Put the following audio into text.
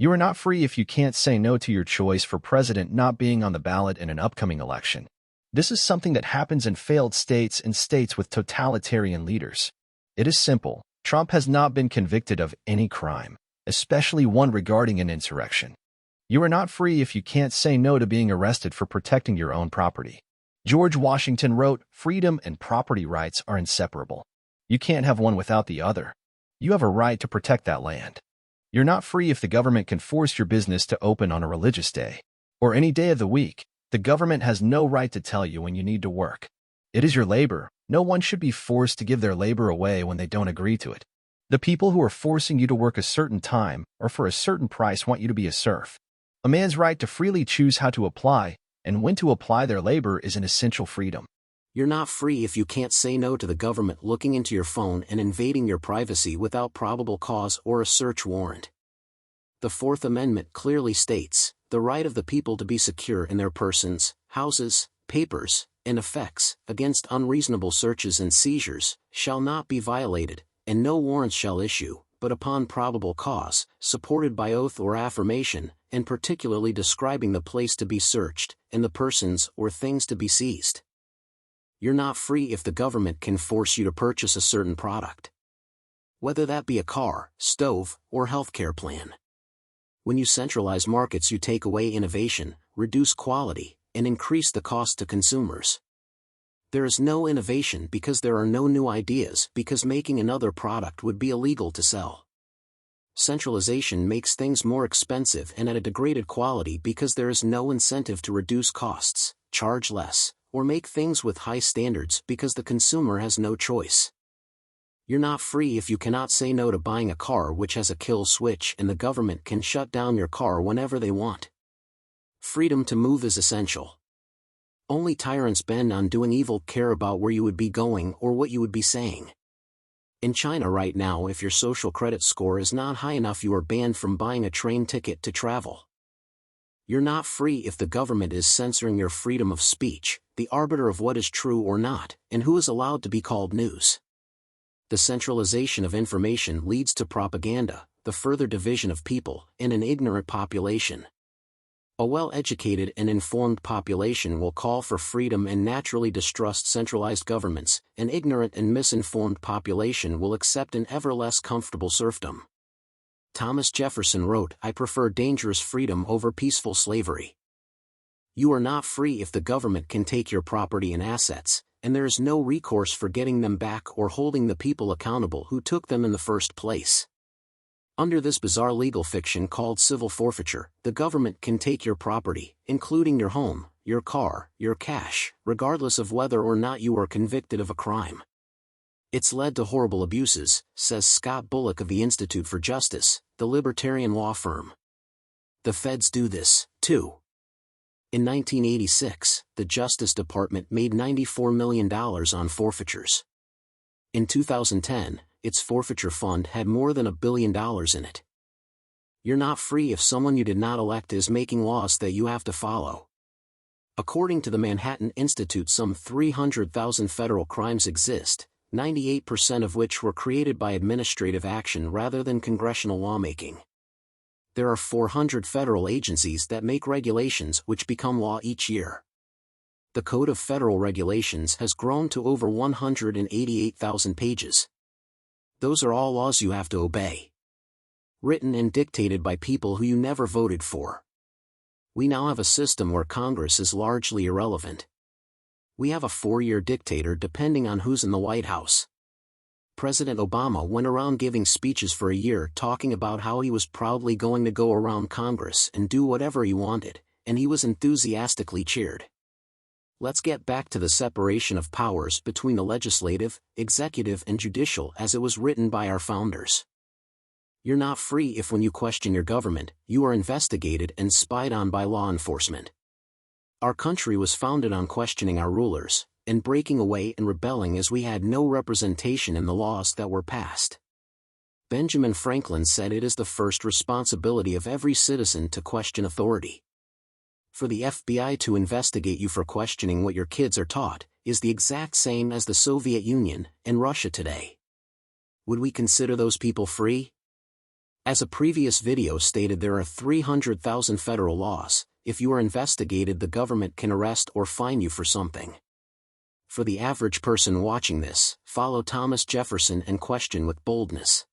You are not free if you can't say no to your choice for president not being on the ballot in an upcoming election. This is something that happens in failed states and states with totalitarian leaders. It is simple. Trump has not been convicted of any crime, especially one regarding an insurrection. You are not free if you can't say no to being arrested for protecting your own property. George Washington wrote, "Freedom and property rights are inseparable. You can't have one without the other. You have a right to protect that land. You're not free if the government can force your business to open on a religious day or any day of the week. The government has no right to tell you when you need to work. It is your labor. No one should be forced to give their labor away when they don't agree to it. The people who are forcing you to work a certain time or for a certain price want you to be a serf. A man's right to freely choose how to apply and when to apply their labor is an essential freedom. You're not free if you can't say no to the government looking into your phone and invading your privacy without probable cause or a search warrant. The Fourth Amendment clearly states, the right of the people to be secure in their persons, houses, papers, and effects, against unreasonable searches and seizures, shall not be violated, and no warrants shall issue, but upon probable cause, supported by oath or affirmation, and particularly describing the place to be searched, and the persons or things to be seized. You're not free if the government can force you to purchase a certain product. Whether that be a car, stove, or healthcare plan. When you centralize markets, you take away innovation, reduce quality, and increase the cost to consumers. There is no innovation because there are no new ideas, because making another product would be illegal to sell. Centralization makes things more expensive and at a degraded quality because there is no incentive to reduce costs, charge less, or make things with high standards because the consumer has no choice. You're not free if you cannot say no to buying a car which has a kill switch and the government can shut down your car whenever they want. Freedom to move is essential. Only tyrants bent on doing evil care about where you would be going or what you would be saying. In China right now, if your social credit score is not high enough, you are banned from buying a train ticket to travel. You're not free if the government is censoring your freedom of speech, the arbiter of what is true or not, and who is allowed to be called news. The centralization of information leads to propaganda, the further division of people, and an ignorant population. A well-educated and informed population will call for freedom and naturally distrust centralized governments. An ignorant and misinformed population will accept an ever less comfortable serfdom. Thomas Jefferson wrote, "I prefer dangerous freedom over peaceful slavery." You are not free if the government can take your property and assets, and there is no recourse for getting them back or holding the people accountable who took them in the first place. Under this bizarre legal fiction called civil forfeiture, the government can take your property, including your home, your car, your cash, regardless of whether or not you are convicted of a crime. It's led to horrible abuses, says Scott Bullock of the Institute for Justice, the libertarian law firm. The feds do this, too. In 1986, the Justice Department made $94 million on forfeitures. In 2010, its forfeiture fund had more than $1 billion in it. You're not free if someone you did not elect is making laws that you have to follow. According to the Manhattan Institute, some 300,000 federal crimes exist, 98% of which were created by administrative action rather than congressional lawmaking. There are 400 federal agencies that make regulations which become law each year. The Code of Federal Regulations has grown to over 188,000 pages. Those are all laws you have to obey. Written and dictated by people who you never voted for. We now have a system where Congress is largely irrelevant. We have a 4-year dictator depending on who's in the White House. President Obama went around giving speeches for a year talking about how he was proudly going to go around Congress and do whatever he wanted, and he was enthusiastically cheered. Let's get back to the separation of powers between the legislative, executive, and judicial as it was written by our founders. You're not free if when you question your government, you are investigated and spied on by law enforcement. Our country was founded on questioning our rulers, and breaking away and rebelling as we had no representation in the laws that were passed. Benjamin Franklin said it is the first responsibility of every citizen to question authority. For the FBI to investigate you for questioning what your kids are taught, is the exact same as the Soviet Union and Russia today. Would we consider those people free? As a previous video stated, there are 300,000 federal laws. If you are investigated, the government can arrest or fine you for something. For the average person watching this, follow Thomas Jefferson and question with boldness.